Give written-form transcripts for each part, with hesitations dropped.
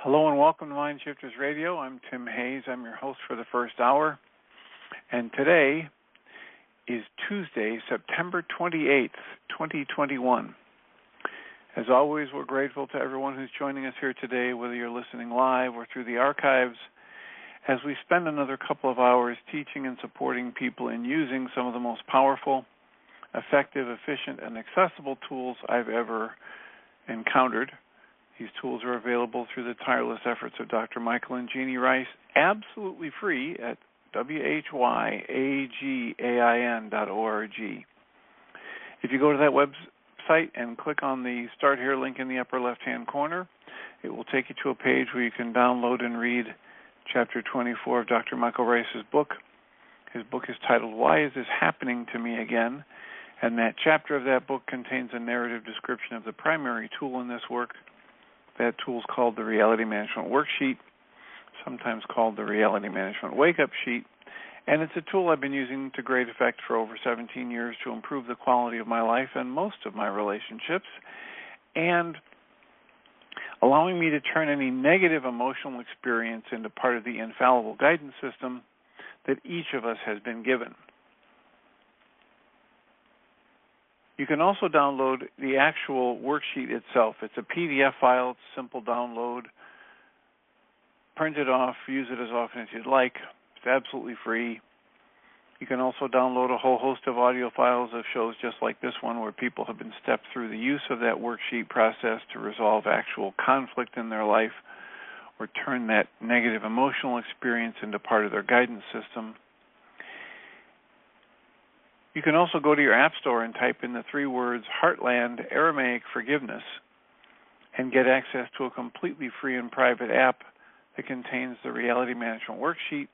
Hello and welcome to Mind Shifters Radio. I'm Tim Hayes. I'm your host for the first hour. And today is Tuesday, September 28th, 2021. As always, we're grateful to everyone who's joining us here today, whether you're listening live or through the archives, as we spend another couple of hours teaching and supporting people in using some of the most powerful, effective, efficient, and accessible tools I've ever encountered. These tools are available through the tireless efforts of Dr. Michael and Jeannie Ryce, absolutely free at whyagain.org. If you go to that website and click on the Start Here link in the upper left-hand corner, it will take you to a page where you can download and read Chapter 24 of Dr. Michael Ryce's book. His book is titled, Why Is This Happening to Me Again? And that chapter of that book contains a narrative description of the primary tool in this work. That tool is called the Reality Management Worksheet, sometimes called the Reality Management Wake-Up Sheet, and it's a tool I've been using to great effect for over 17 years to improve the quality of my life and most of my relationships, and allowing me to turn any negative emotional experience into part of the infallible guidance system that each of us has been given. You can also download the actual worksheet itself. It's a PDF file. It's a simple download. Print it off. Use it as often as you'd like. It's absolutely free. You can also download a whole host of audio files of shows just like this one where people have been stepped through the use of that worksheet process to resolve actual conflict in their life or turn that negative emotional experience into part of their guidance system. You can also go to your app store and type in the 3 words Heartland Aramaic Forgiveness and get access to a completely free and private app that contains the Reality Management Worksheet,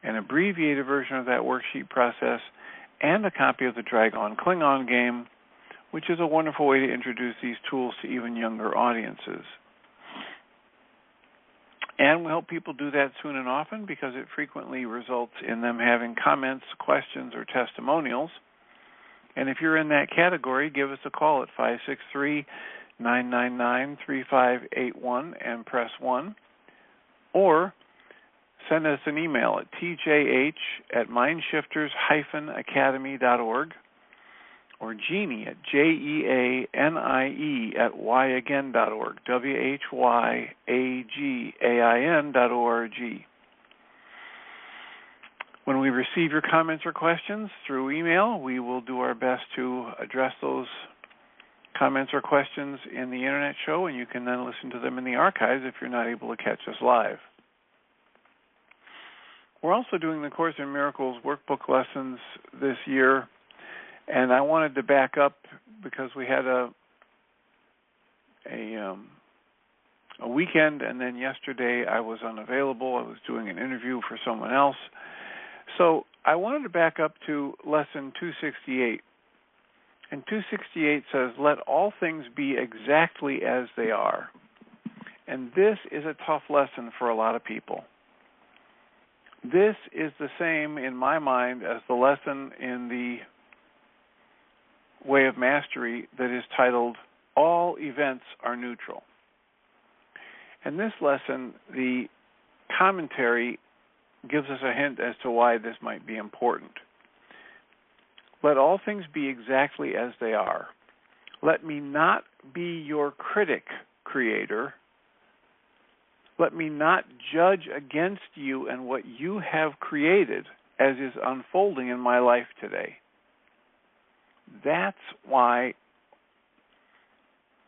an abbreviated version of that worksheet process, and a copy of the Dragon Klingon game, which is a wonderful way to introduce these tools to even younger audiences. And we hope people do that soon and often because it frequently results in them having comments, questions, or testimonials. And if you're in that category, give us a call at 563-999-3581 and press 1. Or send us an email at tjh@mindshifters-academy.org or Jeannie at JEANIE@yagain.org, WHYAGAIN.org. When we receive your comments or questions through email, we will do our best to address those comments or questions in the Internet show, and you can then listen to them in the archives if you're not able to catch us live. We're also doing the Course in Miracles workbook lessons this year, and I wanted to back up because we had a weekend, and then yesterday I was unavailable. I was doing an interview for someone else. So I wanted to back up to lesson 268. And 268 says, let all things be exactly as they are. And this is a tough lesson for a lot of people. This is the same, in my mind, as the lesson in the Way of Mastery that is titled, All Events Are Neutral. In this lesson, the commentary gives us a hint as to why this might be important. Let all things be exactly as they are. Let me not be your critic, Creator. Let me not judge against you and what you have created as is unfolding in my life today. That's why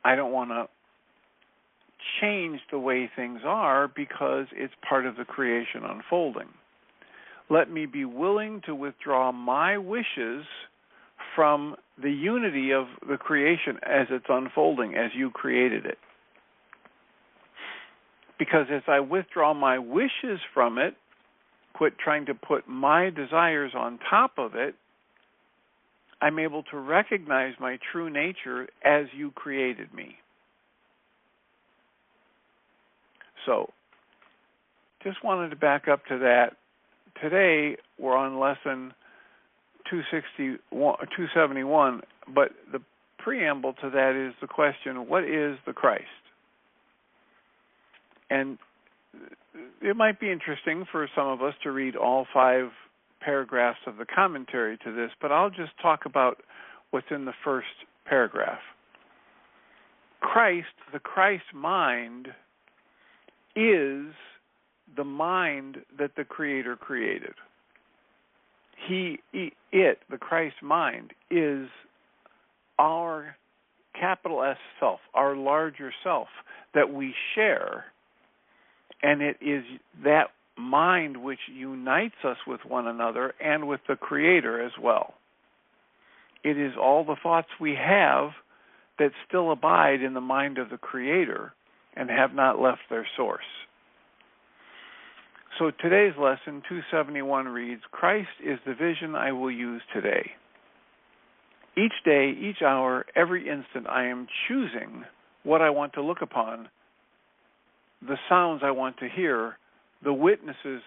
I don't want to change the way things are, because it's part of the creation unfolding. Let me be willing to withdraw my wishes from the unity of the creation as it's unfolding, as you created it. Because as I withdraw my wishes from it, quit trying to put my desires on top of it, I'm able to recognize my true nature as you created me. So, just wanted to back up to that. Today, we're on lesson 271, but the preamble to that is the question, what is the Christ? And it might be interesting for some of us to read all 5 paragraphs of the commentary to this, but I'll just talk about what's in the first paragraph. Christ, the Christ mind, is the mind that the Creator created. The Christ mind, is our capital S self, our larger self that we share, and it is that mind which unites us with one another and with the Creator as well. It is all the thoughts we have that still abide in the mind of the Creator and have not left their source. So today's lesson, 271, reads, Christ is the vision I will use today. Each day, each hour, every instant, I am choosing what I want to look upon, the sounds I want to hear, the witnesses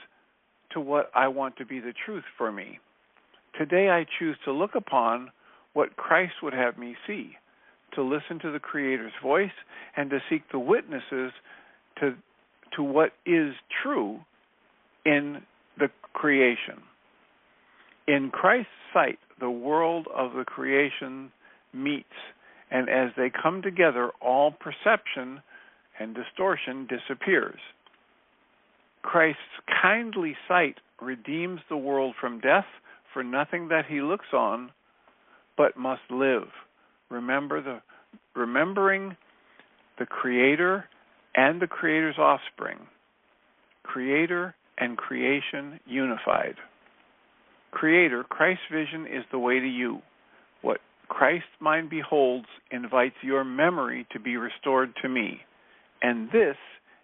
to what I want to be the truth for me. Today I choose to look upon what Christ would have me see, to listen to the Creator's voice, and to seek the witnesses to what is true in the creation. In Christ's sight, the world of the creation meets, and as they come together, all perception and distortion disappears. Christ's kindly sight redeems the world from death, for nothing that he looks on but must live. Remembering the Creator and the Creator's offspring, Creator and creation unified. Creator, Christ's vision is the way to you. What Christ's mind beholds invites your memory to be restored to me, and this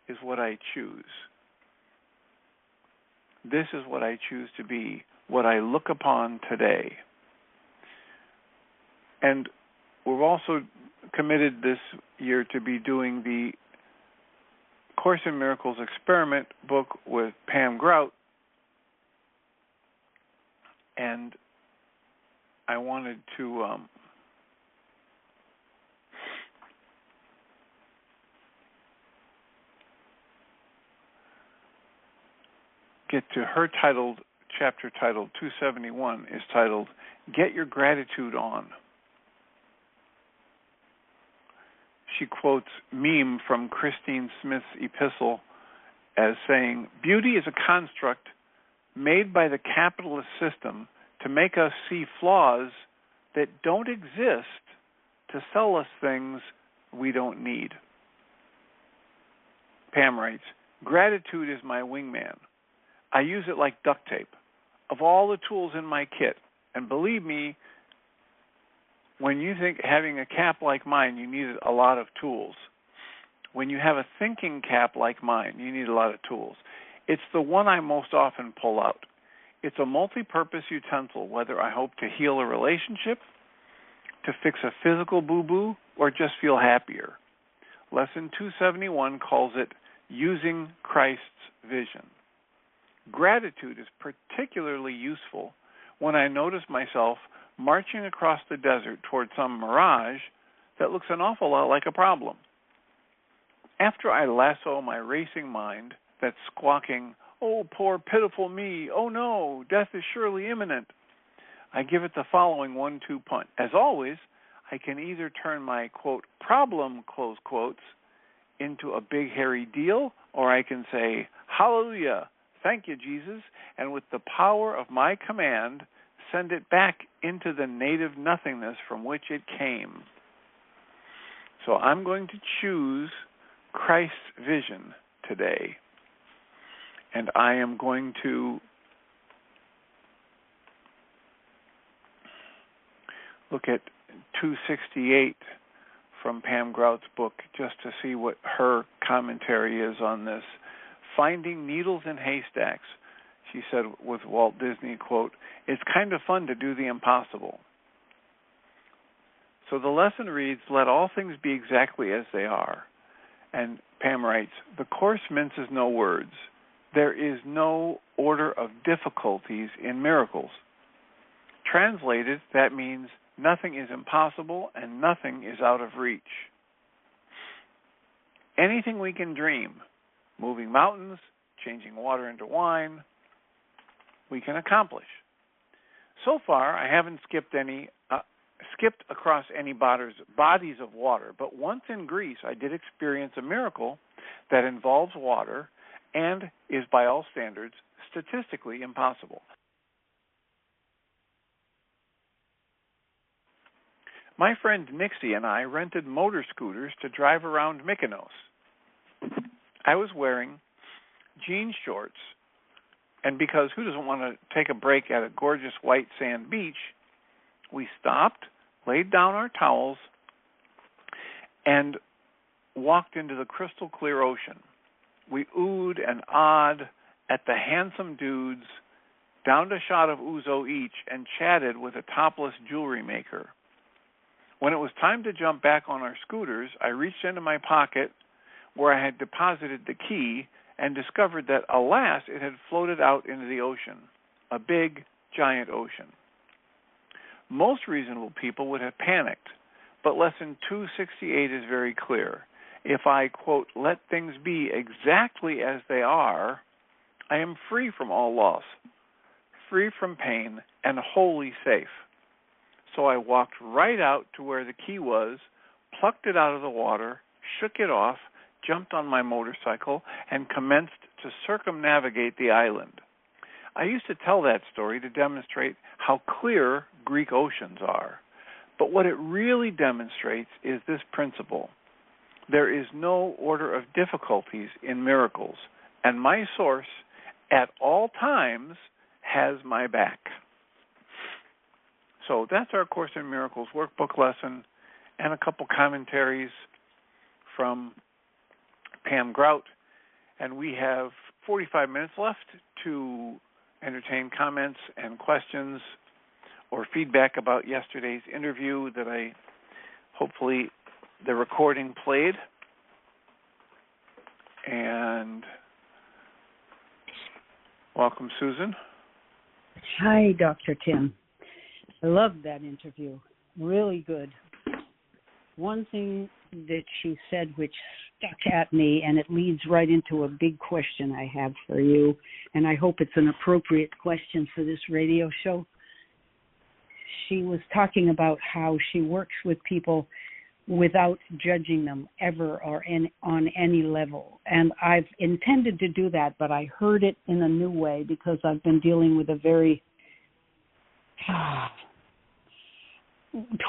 is what I choose. This is what I choose to be, what I look upon today. And we've also committed this year to be doing the Course in Miracles experiment book with Pam Grout, and I wanted to get to her chapter titled 271 is titled, Get Your Gratitude On. She quotes Meme from Christine Smith's epistle as saying, beauty is a construct made by the capitalist system to make us see flaws that don't exist to sell us things we don't need. Pam writes, gratitude is my wingman. I use it like duct tape. Of all the tools in my kit, and believe me, when you think having a cap like mine, you need a lot of tools. When you have a thinking cap like mine, you need a lot of tools. It's the one I most often pull out. It's a multi-purpose utensil, whether I hope to heal a relationship, to fix a physical boo-boo, or just feel happier. Lesson 271 calls it Using Christ's Vision. Gratitude is particularly useful when I notice myself marching across the desert toward some mirage that looks an awful lot like a problem. After I lasso my racing mind that's squawking, oh, poor pitiful me, oh no, death is surely imminent, I give it the following 1-2 punch. As always, I can either turn my, quote, problem, close quotes, into a big hairy deal, or I can say, hallelujah, thank you, Jesus, and with the power of my command, send it back into the native nothingness from which it came. So I'm going to choose Christ's vision today. And I am going to look at 268 from Pam Grout's book just to see what her commentary is on this. Finding needles in haystacks. She said with Walt Disney, quote, it's kind of fun to do the impossible. So the lesson reads, let all things be exactly as they are. And Pam writes, the Course minces no words. There is no order of difficulties in miracles. Translated, that means nothing is impossible and nothing is out of reach. Anything we can dream, moving mountains, changing water into wine, we can accomplish. So far, I haven't skipped across any bodies of water, but once in Greece, I did experience a miracle that involves water and is, by all standards, statistically impossible. My friend Nixie and I rented motor scooters to drive around Mykonos. I was wearing jean shorts, and because who doesn't want to take a break at a gorgeous white sand beach, we stopped, laid down our towels, and walked into the crystal clear ocean. We oohed and awed at the handsome dudes, downed a shot of ouzo each, and chatted with a topless jewelry maker. When it was time to jump back on our scooters, I reached into my pocket where I had deposited the key and discovered that, alas, it had floated out into the ocean, a big, giant ocean. Most reasonable people would have panicked, but lesson 268 is very clear. If I, quote, let things be exactly as they are, I am free from all loss, free from pain, and wholly safe. So I walked right out to where the key was, plucked it out of the water, shook it off, jumped on my motorcycle, and commenced to circumnavigate the island. I used to tell that story to demonstrate how clear Greek oceans are. But what it really demonstrates is this principle. There is no order of difficulties in miracles, and my source at all times has my back. So that's our Course in Miracles workbook lesson and a couple commentaries from Pam Grout. And we have 45 minutes left to entertain comments and questions or feedback about yesterday's interview that hopefully the recording played. And welcome, Susan. Hi, Dr. Tim. I loved that interview. Really good. One thing that she said which stuck at me, and it leads right into a big question I have for you, and I hope it's an appropriate question for this radio show. She was talking about how she works with people without judging them ever or on any level. And I've intended to do that, but I heard it in a new way because I've been dealing with a very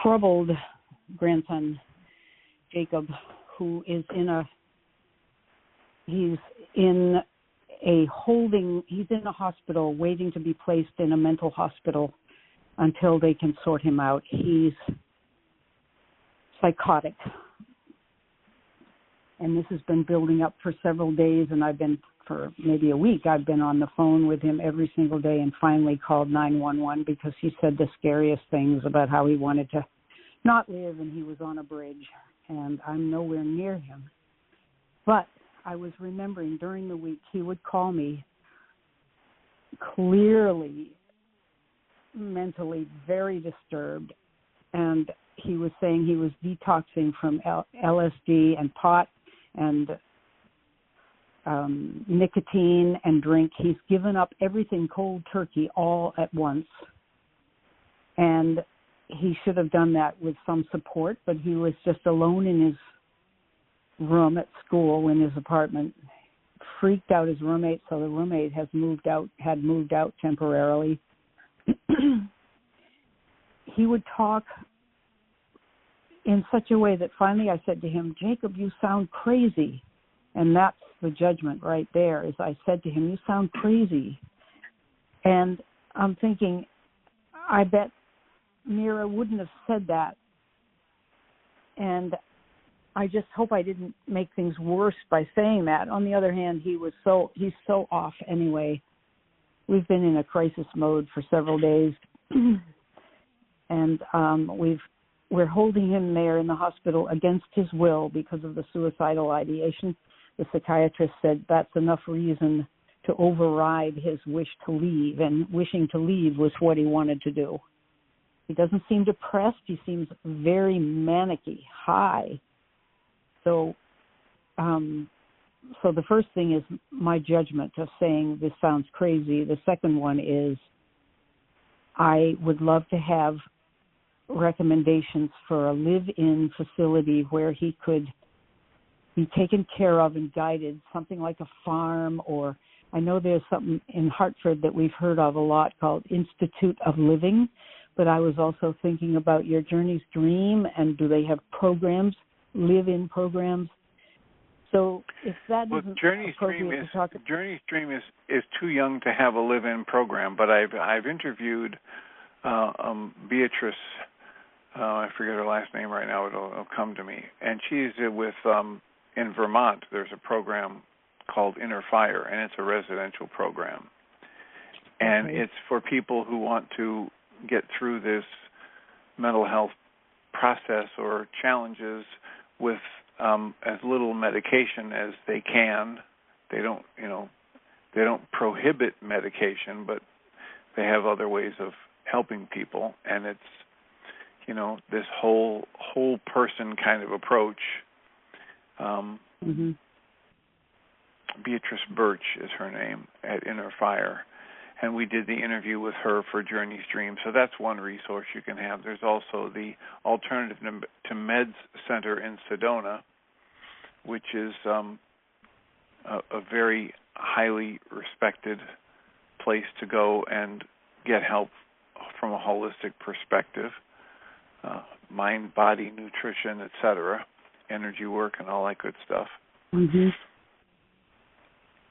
troubled grandson, Jacob, who is he's in a hospital waiting to be placed in a mental hospital until they can sort him out. He's psychotic. And this has been building up for several days, and for maybe a week, I've been on the phone with him every single day and finally called 911 because he said the scariest things about how he wanted to not live and he was on a bridge, and I'm nowhere near him. But I was remembering during the week he would call me clearly mentally very disturbed, and he was saying he was detoxing from LSD and pot and nicotine and drink. He's given up everything cold turkey all at once, and he should have done that with some support, but he was just alone in his room at school in his apartment, freaked out his roommate, so the roommate had moved out temporarily. He would talk in such a way that finally I said to him, Jacob, you sound crazy. And that's the judgment right there, is I said to him, you sound crazy. And I'm thinking, I bet Mira wouldn't have said that. And I just hope I didn't make things worse by saying that. On the other hand, he's so off anyway. We've been in a crisis mode for several days. And we're holding him there in the hospital against his will because of the suicidal ideation. The psychiatrist said that's enough reason to override his wish to leave, and wishing to leave was what he wanted to do. He doesn't seem depressed. He seems very manic-y, high. So so the first thing is my judgment of saying this sounds crazy. The second one is I would love to have recommendations for a live-in facility where he could be taken care of and guided, something like a farm, or I know there's something in Hartford that we've heard of a lot called Institute of Living, but I was also thinking about your Journey's Dream, and do they have programs, live-in programs? So if that isn't appropriate to talk about. Journey's Dream is too young to have a live-in program, but I've interviewed Beatrice, I forget her last name right now, it'll come to me, and she's with in Vermont. There's a program called Inner Fire, and it's a residential program, and it's for people who want to get through this mental health process or challenges with as little medication as they can. They don't prohibit medication, but they have other ways of helping people, and it's this whole person kind of approach. Beatrice Birch is her name at Inner Fire, and we did the interview with her for Journey's Dream. So that's one resource you can have. There's also the Alternative to Meds Center in Sedona, which is a very highly respected place to go and get help from a holistic perspective, mind, body, nutrition, etc., energy work, and all that good stuff.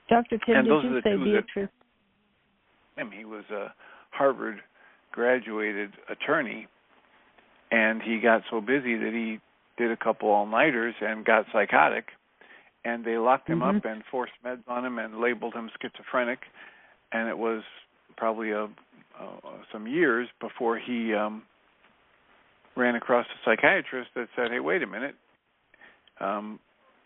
Dr. Tim, did you say Beatrice? He was a Harvard graduated attorney, and he got so busy that he did a couple all-nighters and got psychotic, and they locked him up and forced meds on him and labeled him schizophrenic, and it was probably some years before he ran across a psychiatrist that said, hey, wait a minute,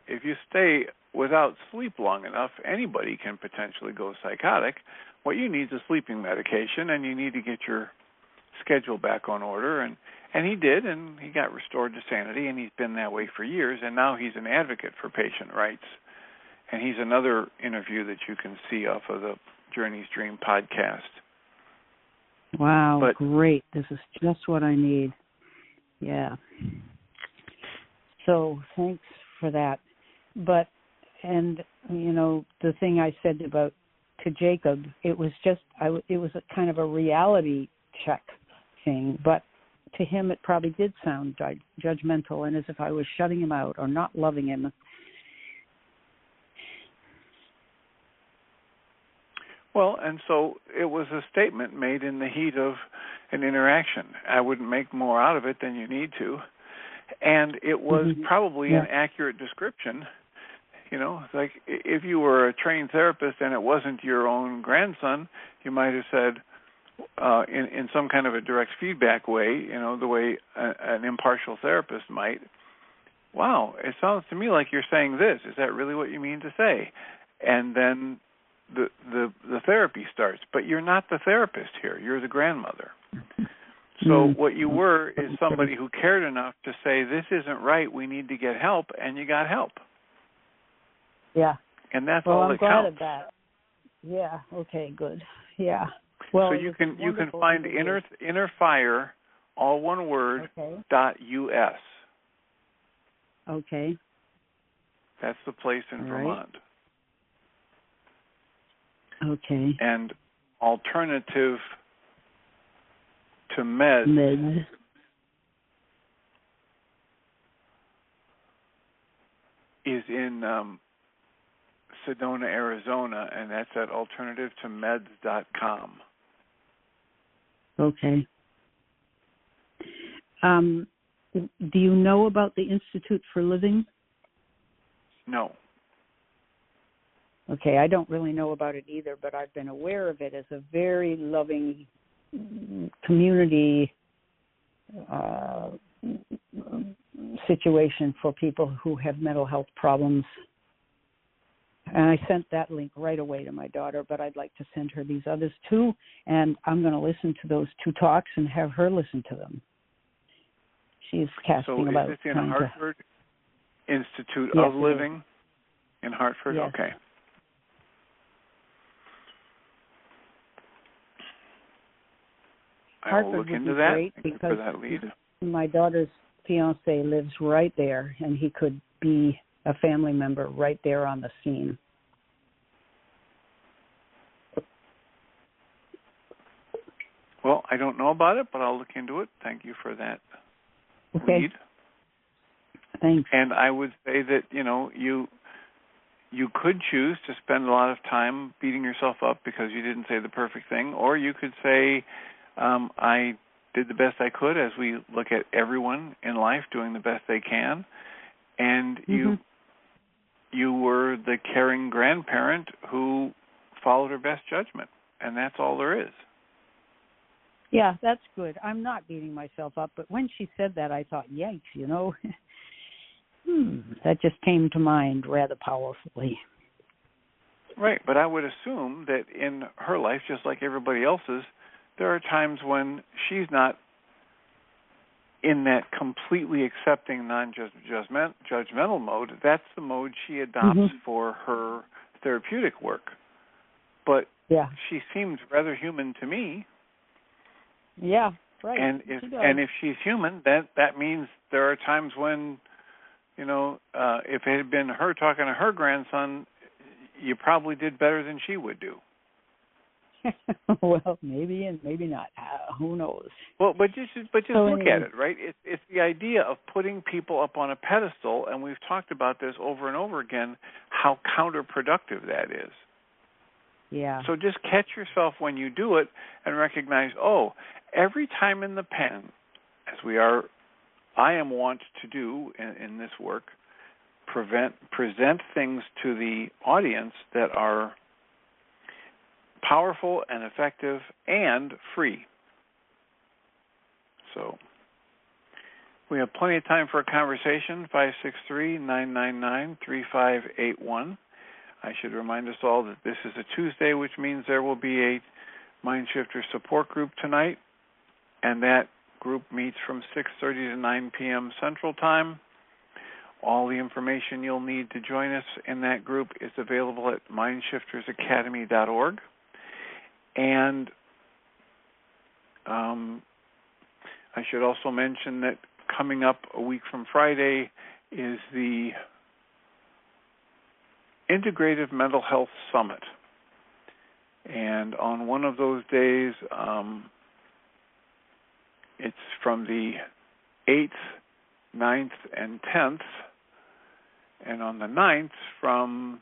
if you stay without sleep long enough, anybody can potentially go psychotic. What you need is a sleeping medication, and you need to get your schedule back on order. And he did, and he got restored to sanity, and he's been that way for years, and now he's an advocate for patient rights. And he's another interview that you can see off of the Journey's Dream podcast. Wow, great. This is just what I need. Yeah. So thanks for that. But, and, the thing I said to Jacob, it was just, it was a kind of a reality check thing, but to him it probably did sound judgmental and as if I was shutting him out or not loving him. Well, and so it was a statement made in the heat of an interaction. I wouldn't make more out of it than you need to. And it was probably an accurate description. Like if you were a trained therapist and it wasn't your own grandson, you might have said in some kind of a direct feedback way, the way an impartial therapist might, wow, it sounds to me like you're saying this. Is that really what you mean to say? And then the therapy starts. But you're not the therapist here. You're the grandmother. So what you were is somebody who cared enough to say, this isn't right, we need to get help, and you got help. Yeah. And that's well, all I'm that glad counts. Of that. Yeah, okay, good. Yeah. Well, so you can find Inner Fire, all one word, .us. Okay. That's the place in Vermont. Okay. And Alternative to Meds. Is in Sedona, Arizona, and that's at alternativetomeds.com. Okay. Do you know about the Institute for Living? No. Okay, I don't really know about it either, but I've been aware of it as a very loving community situation for people who have mental health problems. And I sent that link right away to my daughter, but I'd like to send her these others too, and I'm going to listen to those two talks and have her listen to them. She's casting about... So is this in Hartford Institute of Living? In Hartford? Yes. Okay. I will Hartford look would into be that great for because that lead. my daughter's fiance lives right there, and he could be a family member right there on the scene. Well, I don't know about it, but I'll look into it. Thank you for that lead. Thanks. And I would say that, you could choose to spend a lot of time beating yourself up because you didn't say the perfect thing, or you could say, I did the best I could, as we look at everyone in life doing the best they can, and you were the caring grandparent who followed her best judgment, and that's all there is. Yeah, that's good. I'm not beating myself up, but when she said that, I thought, yikes, that just came to mind rather powerfully. Right, but I would assume that in her life, just like everybody else's, there are times when she's not in that completely accepting, non-judgmental mode. That's the mode she adopts for her therapeutic work. But she seems rather human to me. Yeah, right. And if she's human, that means there are times when, if it had been her talking to her grandson, you probably did better than she would do. Well, maybe and maybe not. Who knows? Well, but just look at it, right? It's the idea of putting people up on a pedestal, and we've talked about this over and over again, how counterproductive that is. Yeah. So just catch yourself when you do it and recognize, every time in the pen, as I am wont to do in this work, present things to the audience that are powerful and effective and free. So we have plenty of time for a conversation, 563-999-3581. I should remind us all that this is a Tuesday, which means there will be a Mindshifter support group tonight, and that group meets from 6:30 to 9 p.m. Central Time. All the information you'll need to join us in that group is available at mindshiftersacademy.org. And I should also mention that coming up a week from Friday is the Integrative Mental Health Summit. And on one of those days, it's from the 8th, 9th, and 10th. And on the 9th from,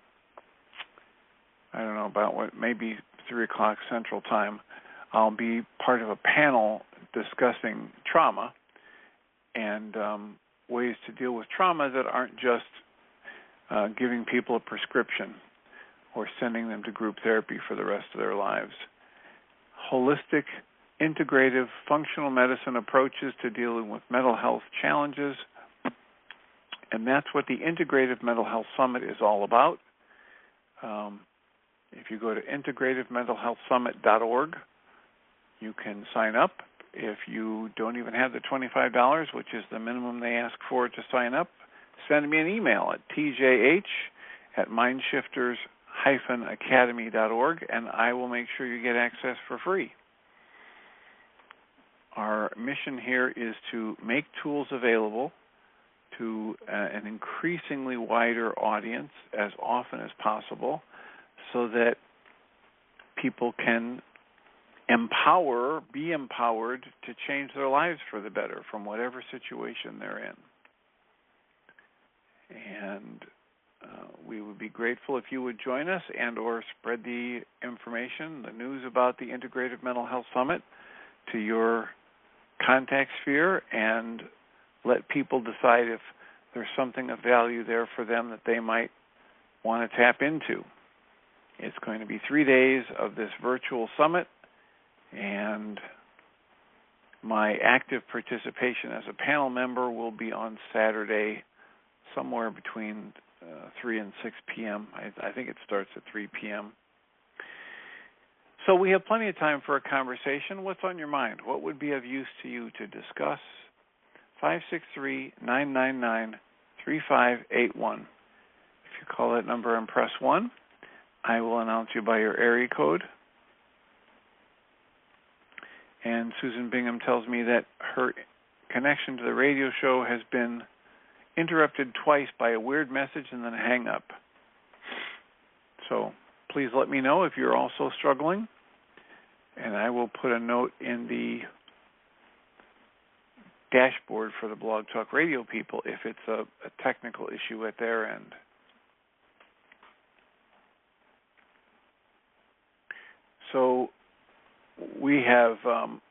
maybe 3 o'clock Central Time, I'll be part of a panel discussing trauma and ways to deal with trauma that aren't just giving people a prescription or sending them to group therapy for the rest of their lives. Holistic, integrative, functional medicine approaches to dealing with mental health challenges. And that's what the Integrative Mental Health Summit is all about. If you go to integrativementalhealthsummit.org, you can sign up. If you don't even have the $25, which is the minimum they ask for to sign up, send me an email at tjh@mindshifters-academy.org, and I will make sure you get access for free. Our mission here is to make tools available to an increasingly wider audience as often as possible so that people can be empowered to change their lives for the better from whatever situation they're in. And we would be grateful if you would join us and or spread the information, the news about the Integrative Mental Health Summit to your contact sphere and let people decide if there's something of value there for them that they might want to tap into. It's going to be 3 days of this virtual summit, and my active participation as a panel member will be on Saturday somewhere between 3 and 6 p.m. I think it starts at 3 p.m. So we have plenty of time for a conversation. What's on your mind? What would be of use to you to discuss? 563-999-3581. you call that number and press 1, I will announce you by your area code. And Susan Bingham tells me that her connection to the radio show has been interrupted twice by a weird message and then a hang up. So please let me know if you're also struggling, and I will put a note in the dashboard for the Blog Talk Radio people if it's a technical issue at their end. So we have, on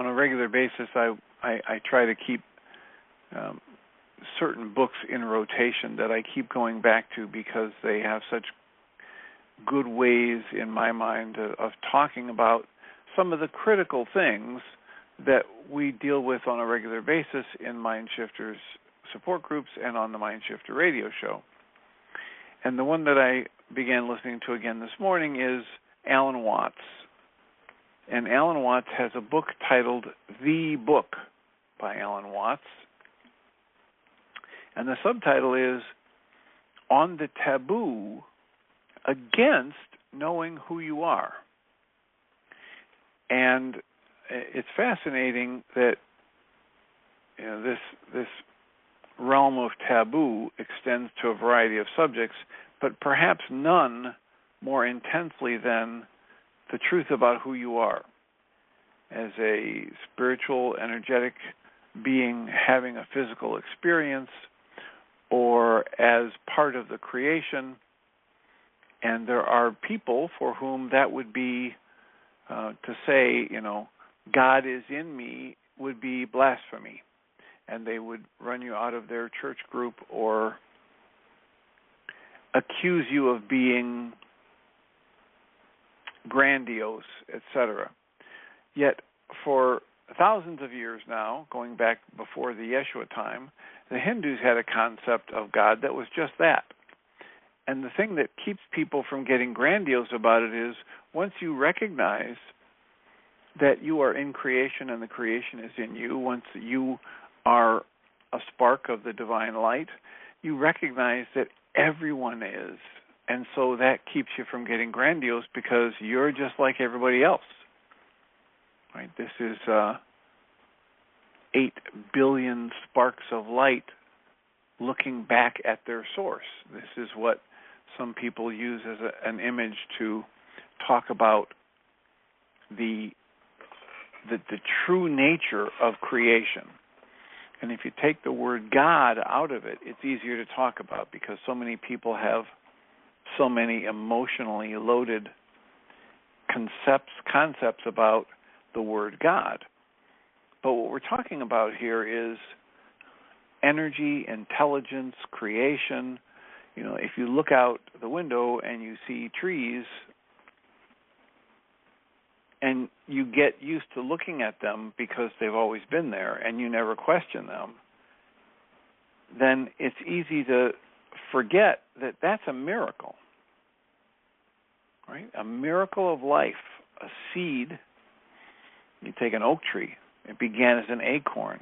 a regular basis, I try to keep certain books in rotation that I keep going back to because they have such good ways, in my mind, of talking about some of the critical things that we deal with on a regular basis in Mindshifters support groups and on the Mindshifter radio show. And the one that I began listening to again this morning is Alan Watts. And Alan Watts has a book titled The Book by Alan Watts. And the subtitle is On the Taboo Against Knowing Who You Are. And it's fascinating that this realm of taboo extends to a variety of subjects, but perhaps none more intensely than the truth about who you are as a spiritual, energetic being having a physical experience, or as part of the creation. And there are people for whom that would be, to say, God is in me would be blasphemy. And they would run you out of their church group or accuse you of being grandiose, etc. Yet for thousands of years now, going back before the Yeshua time, the Hindus had a concept of God that was just that. And the thing that keeps people from getting grandiose about it is once you recognize that you are in creation and the creation is in you, once you are a spark of the divine light, you recognize that everyone is. And so that keeps you from getting grandiose because you're just like everybody else. Right? This is 8 billion sparks of light looking back at their source. This is what some people use as an image to talk about the true nature of creation. And if you take the word God out of it, it's easier to talk about because so many people have so many emotionally loaded concepts about the word God. But what we're talking about here is energy, intelligence, creation. If you look out the window and you see trees and you get used to looking at them because they've always been there and you never question them, then it's easy to forget that that's a miracle, right? A miracle of life, a seed. You take an oak tree. It began as an acorn.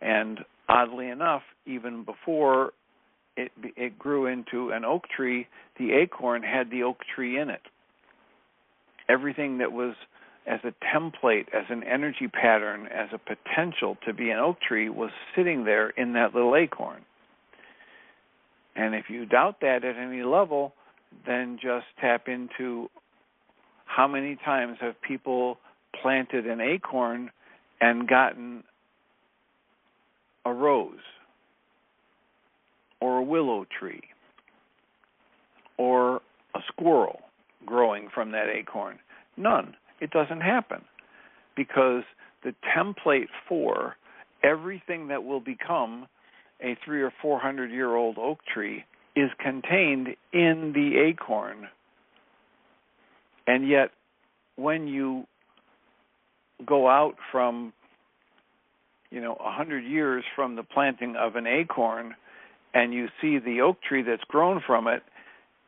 And oddly enough, even before it grew into an oak tree, the acorn had the oak tree in it. Everything that was as a template, as an energy pattern, as a potential to be an oak tree was sitting there in that little acorn. And if you doubt that at any level, then just tap into how many times have people planted an acorn and gotten a rose or a willow tree or a squirrel growing from that acorn. None. It doesn't happen because the template for everything that will become a 300 or 400 year old oak tree is contained in the acorn. And yet when you go out from 100 years from the planting of an acorn and you see the oak tree that's grown from it,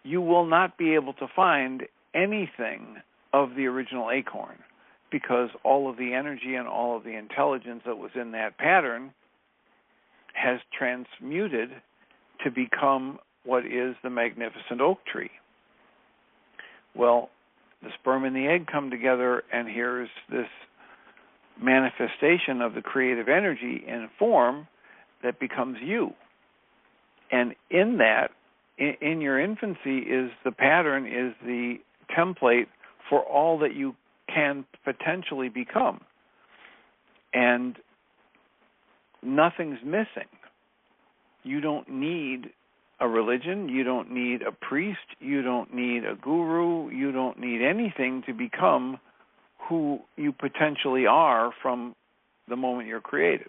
you will not be able to find anything of the original acorn because all of the energy and all of the intelligence that was in that pattern has transmuted to become what is the magnificent oak tree. Well, the sperm and the egg come together, and here's this manifestation of the creative energy in form that becomes you. And in that, in your infancy, is the pattern, is the template for all that you can potentially become. And nothing's missing. You don't need a religion, you don't need a priest, you don't need a guru, you don't need anything to become who you potentially are from the moment you're created.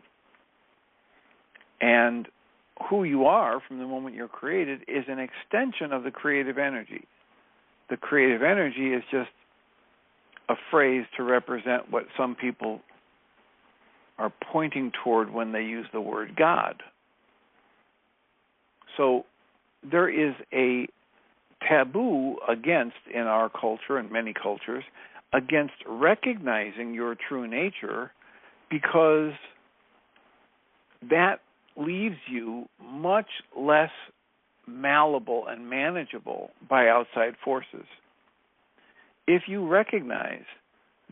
And who you are from the moment you're created is an extension of the creative energy. The creative energy is just a phrase to represent what some people are pointing toward when they use the word God. So there is a taboo against, in our culture and many cultures, against recognizing your true nature, because that leaves you much less malleable and manageable by outside forces. If you recognize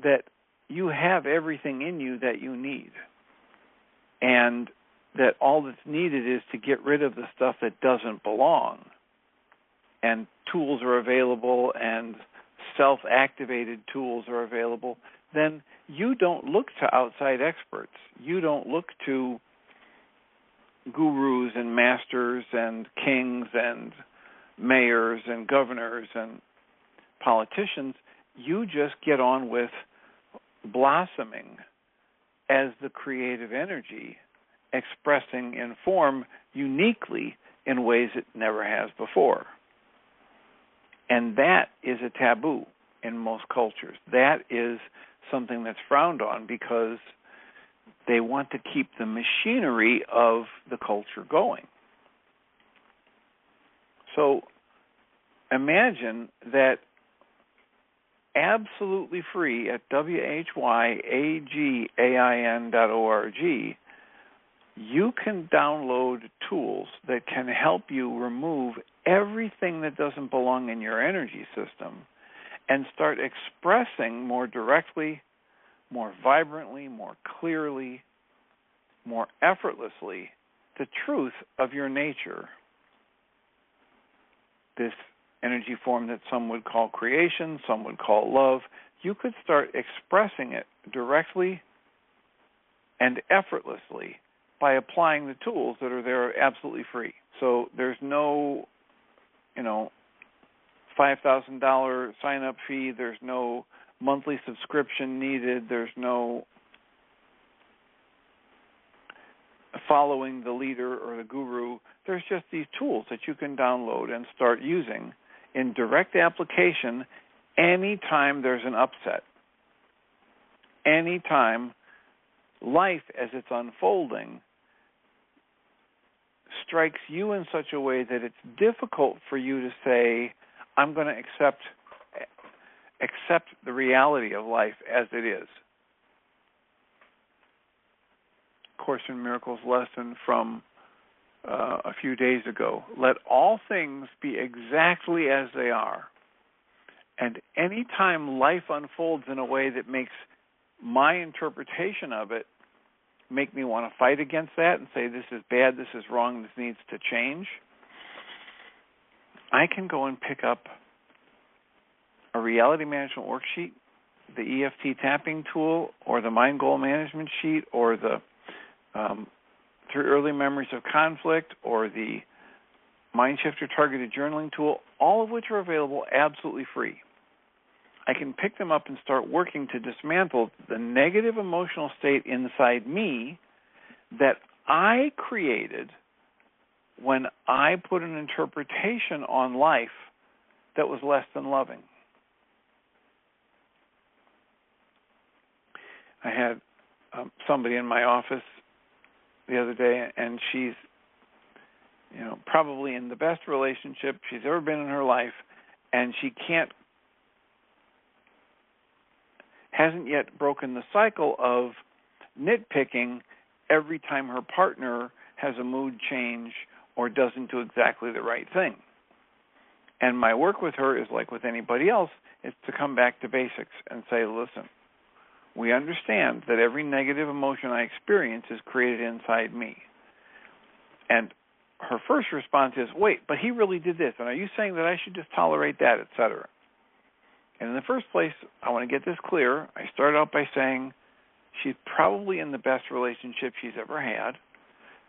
that you have everything in you that you need, and that all that's needed is to get rid of the stuff that doesn't belong, and tools are available and self-activated tools are available, then you don't look to outside experts. You don't look to gurus and masters and kings and mayors and governors and politicians. You just get on with blossoming as the creative energy, expressing in form uniquely in ways it never has before. And that is a taboo in most cultures. That is something that's frowned on because they want to keep the machinery of the culture going. So imagine that absolutely free at whyagain.org, you can download tools that can help you remove everything that doesn't belong in your energy system and start expressing more directly, more vibrantly, more clearly, more effortlessly the truth of your nature. This energy form that some would call creation, some would call love, you could start expressing it directly and effortlessly by applying the tools that are there absolutely free. So there's no, $5,000 sign-up fee. There's no monthly subscription needed. There's no following the leader or the guru. There's just these tools that you can download and start using in direct application anytime there's an upset. Anytime life, as it's unfolding, strikes you in such a way that it's difficult for you to say, I'm going to accept the reality of life as it is. Course in Miracles lesson from a few days ago. Let all things be exactly as they are. And any time life unfolds in a way that makes my interpretation of it make me want to fight against that and say this is bad, this is wrong, this needs to change, I can go and pick up a reality management worksheet, the EFT tapping tool, or the mind goal management sheet, or the Through Early Memories of Conflict, or the Mind Shifter Targeted Journaling tool, all of which are available absolutely free. I can pick them up and start working to dismantle the negative emotional state inside me that I created when I put an interpretation on life that was less than loving. I had somebody in my office the other day, and she's, probably in the best relationship she's ever been in her life, and she hasn't yet broken the cycle of nitpicking every time her partner has a mood change or doesn't do exactly the right thing. And my work with her is like with anybody else, is to come back to basics and say, listen, we understand that every negative emotion I experience is created inside me. And her first response is, wait, but he really did this, and are you saying that I should just tolerate that, etc.? And in the first place, I want to get this clear. I started out by saying she's probably in the best relationship she's ever had.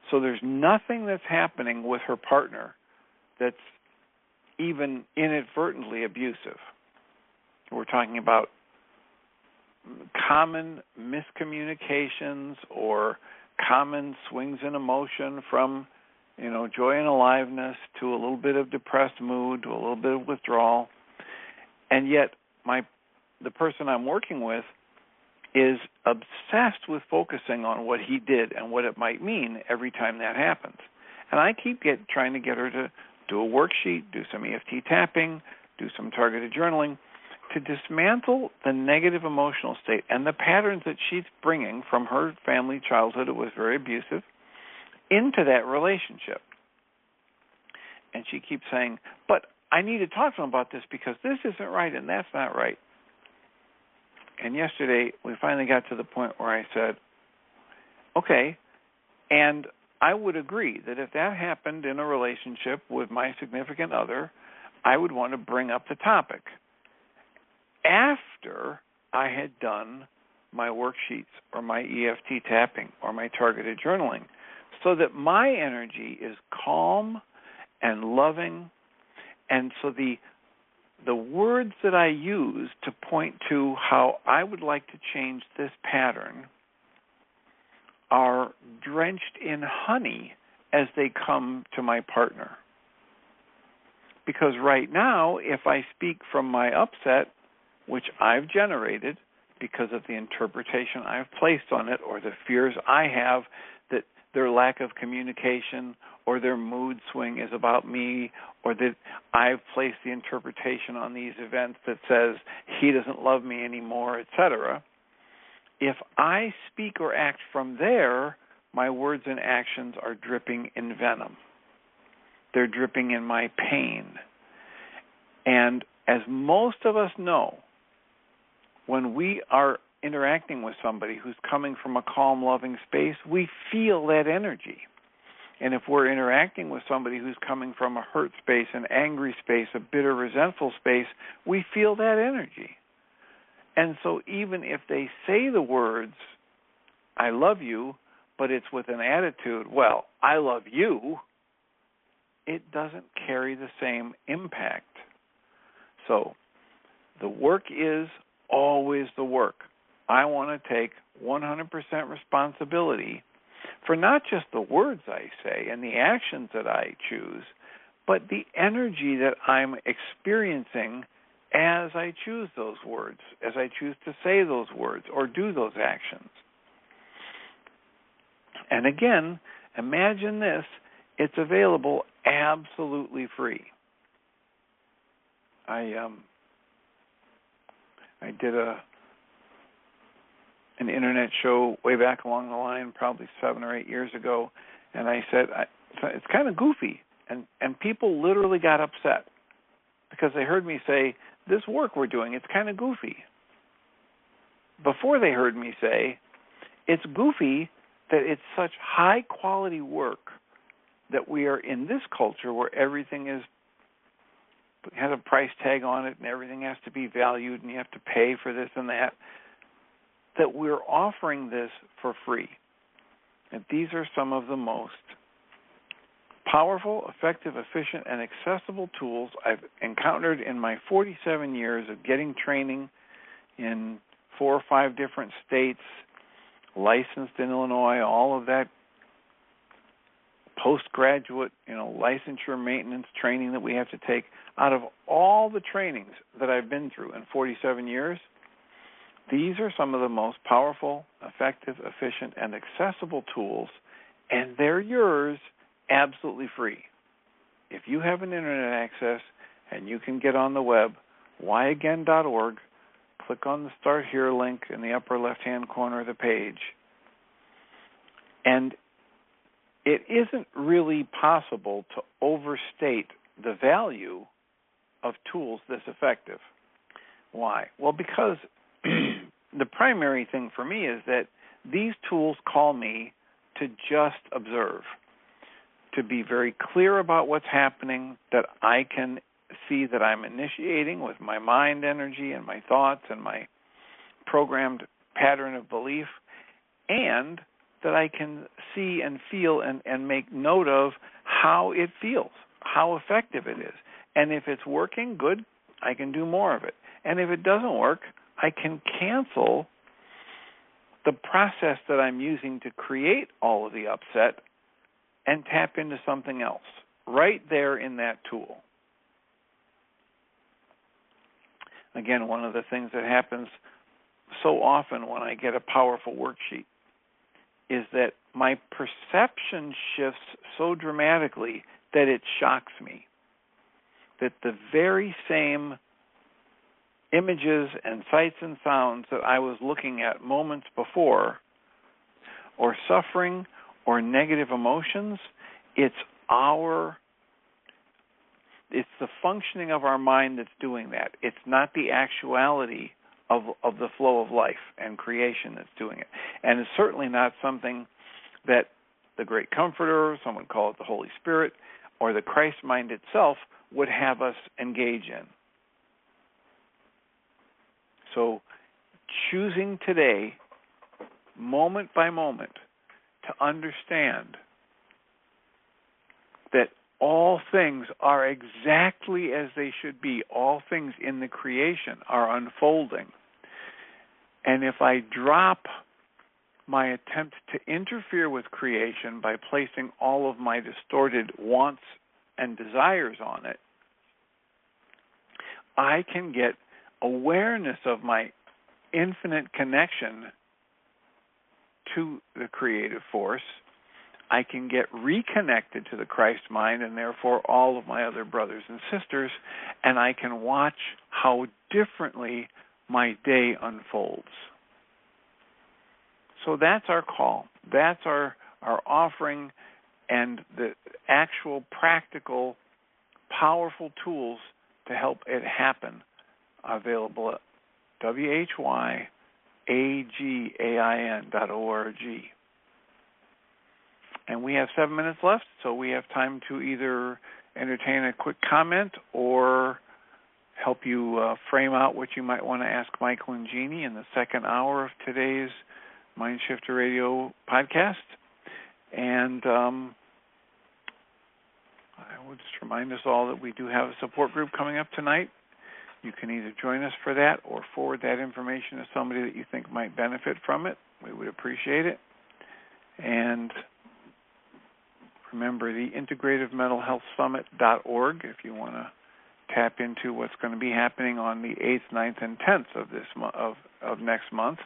So there's nothing that's happening with her partner that's even inadvertently abusive. We're talking about common miscommunications or common swings in emotion from, joy and aliveness to a little bit of depressed mood to a little bit of withdrawal. And yet the person I'm working with is obsessed with focusing on what he did and what it might mean every time that happens. And I keep trying to get her to do a worksheet, do some EFT tapping, do some targeted journaling to dismantle the negative emotional state and the patterns that she's bringing from her family childhood, it was very abusive, into that relationship. And she keeps saying, but I need to talk to him about this because this isn't right and that's not right. And yesterday, we finally got to the point where I said, okay, and I would agree that if that happened in a relationship with my significant other, I would want to bring up the topic after I had done my worksheets or my EFT tapping or my targeted journaling so that my energy is calm and loving. And so the words that I use to point to how I would like to change this pattern are drenched in honey as they come to my partner. Because right now, if I speak from my upset, which I've generated because of the interpretation I've placed on it or the fears I have that their lack of communication or their mood swing is about me, or that I've placed the interpretation on these events that says he doesn't love me anymore, etc. If I speak or act from there, my words and actions are dripping in venom. They're dripping in my pain. And as most of us know, when we are interacting with somebody who's coming from a calm, loving space, we feel that energy. And if we're interacting with somebody who's coming from a hurt space, an angry space, a bitter, resentful space, we feel that energy. And so even if they say the words, I love you, but it's with an attitude, well, I love you, it doesn't carry the same impact. So the work is always the work. I want to take 100% responsibility for not just the words I say and the actions that I choose, but the energy that I'm experiencing as I choose those words, as I choose to say those words or do those actions. And again, imagine this, it's available absolutely free. I did an internet show way back along the line, probably 7 or 8 years ago, and I said, it's kind of goofy. And people literally got upset because they heard me say, this work we're doing, it's kind of goofy. Before they heard me say, it's goofy that it's such high-quality work that we are in this culture where everything has a price tag on it and everything has to be valued and you have to pay for this and that we're offering this for free. And these are some of the most powerful, effective, efficient, and accessible tools I've encountered in my 47 years of getting training in 4 or 5 different states, licensed in Illinois, all of that postgraduate, licensure maintenance training that we have to take. Out of all the trainings that I've been through in 47 years, these are some of the most powerful, effective, efficient, and accessible tools, and they're yours absolutely free. If you have an internet access and you can get on the web, whyagain.org, click on the Start Here link in the upper left-hand corner of the page, and it isn't really possible to overstate the value of tools this effective. Why? Well, because the primary thing for me is that these tools call me to just observe, to be very clear about what's happening, that I can see that I'm initiating with my mind energy and my thoughts and my programmed pattern of belief, and that I can see and feel and make note of how it feels, how effective it is. And if it's working, good, I can do more of it. And if it doesn't work, I can cancel the process that I'm using to create all of the upset and tap into something else right there in that tool. Again, one of the things that happens so often when I get a powerful worksheet is that my perception shifts so dramatically that it shocks me. That the very same images and sights and sounds that I was looking at moments before, or suffering or negative emotions, it's the functioning of our mind that's doing that. It's not the actuality of the flow of life and creation that's doing it. And it's certainly not something that the Great Comforter, some would call it the Holy Spirit, or the Christ mind itself would have us engage in. So choosing today, moment by moment, to understand that all things are exactly as they should be. All things in the creation are unfolding. And if I drop my attempt to interfere with creation by placing all of my distorted wants and desires on it, I can get awareness of my infinite connection to the creative force. I can get reconnected to the Christ mind and therefore all of my other brothers and sisters, and I can watch how differently my day unfolds. So that's our call. That's our offering, and the actual practical, powerful tools to help it happen available at whyagain.org. And we have 7 minutes left, so we have time to either entertain a quick comment or help you frame out what you might want to ask Michael and Jeannie in the second hour of today's Mindshifter Radio podcast. And I will just remind us all that we do have a support group coming up tonight. You can either join us for that or forward that information to somebody that you think might benefit from it. We would appreciate it. And remember, the integrativementalhealthsummit.org if you want to tap into what's going to be happening on the 8th, 9th, and 10th of this of next month.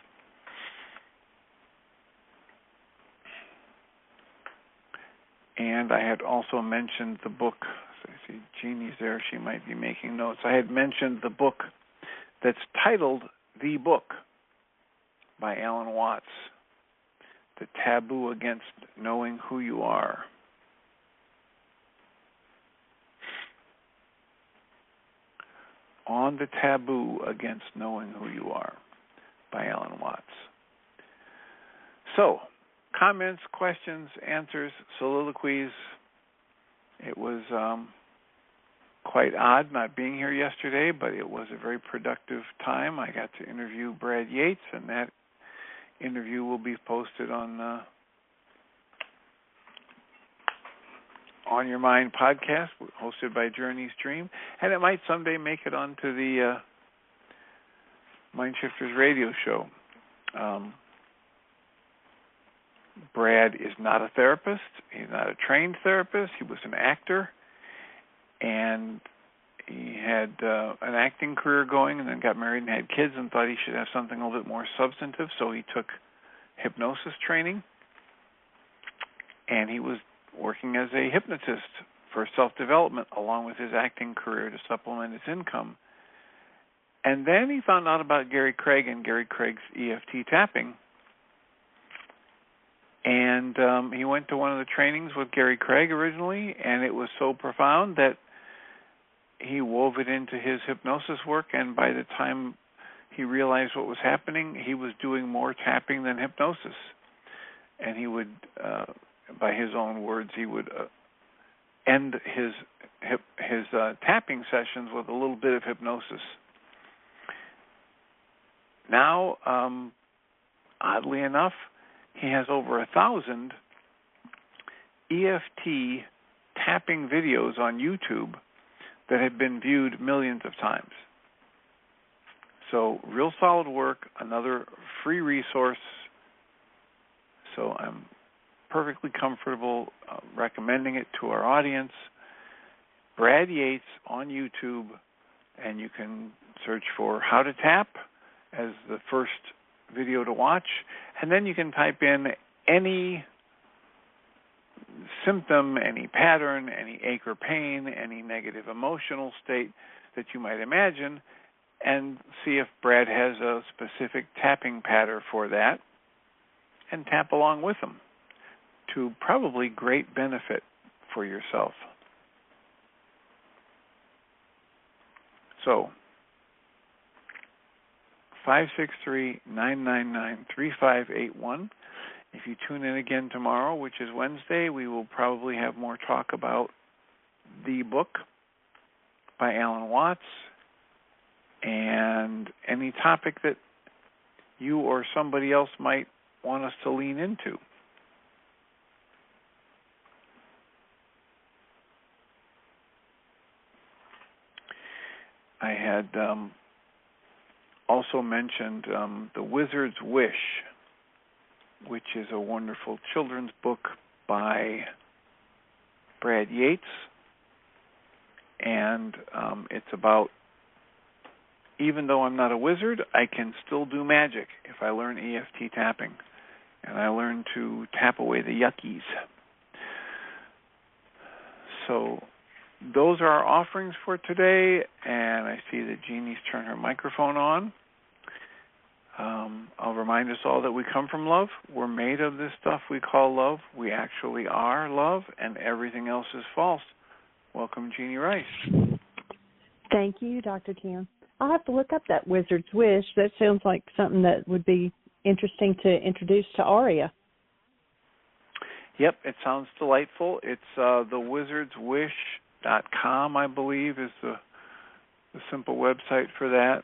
And I had also mentioned the book. So I see Jeannie's there. She might be making notes. I had mentioned the book that's titled The Book by Alan Watts, The Taboo Against Knowing Who You Are. On the Taboo Against Knowing Who You Are by Alan Watts. So, comments, questions, answers, soliloquies. It was quite odd not being here yesterday, but it was a very productive time. I got to interview Brad Yates, and that interview will be posted on Your Mind podcast, hosted by Journey's Dream, and it might someday make it onto the Mindshifters radio show. Brad is not a therapist. He's not a trained therapist. He was an actor, and he had an acting career going and then got married and had kids and thought he should have something a little bit more substantive, so he took hypnosis training, and he was working as a hypnotist for self-development along with his acting career to supplement his income. And then he found out about Gary Craig and Gary Craig's EFT tapping, And he went to one of the trainings with Gary Craig originally, and it was so profound that he wove it into his hypnosis work, and by the time he realized what was happening, he was doing more tapping than hypnosis. And he would, by his own words, he would end his tapping sessions with a little bit of hypnosis. Now, oddly enough, he has over 1,000 EFT tapping videos on YouTube that have been viewed millions of times. So, real solid work, another free resource. So I'm perfectly comfortable recommending it to our audience. Brad Yates on YouTube, and you can search for How to Tap as the first video to watch, and then you can type in any symptom, any pattern, any ache or pain, any negative emotional state that you might imagine, and see if Brad has a specific tapping pattern for that, and tap along with him to probably great benefit for yourself. So, 563-999-3581. If you tune in again tomorrow, which is Wednesday, we will probably have more talk about the book by Alan Watts and any topic that you or somebody else might want us to lean into. I had also mentioned The Wizard's Wish, which is a wonderful children's book by Brad Yates, and it's about, even though I'm not a wizard, I can still do magic if I learn EFT tapping, and I learn to tap away the yuckies. So those are our offerings for today, and I see that Jeannie's turned her microphone on. I'll remind us all that we come from love. We're made of this stuff we call love. We actually are love, and everything else is false. Welcome, Jeannie Ryce. Thank you, Dr. Tim. I'll have to look up that Wizard's Wish. That sounds like something that would be interesting to introduce to Aria. Yep, it sounds delightful. It's thewizardswish.com, I believe, is the simple website for that.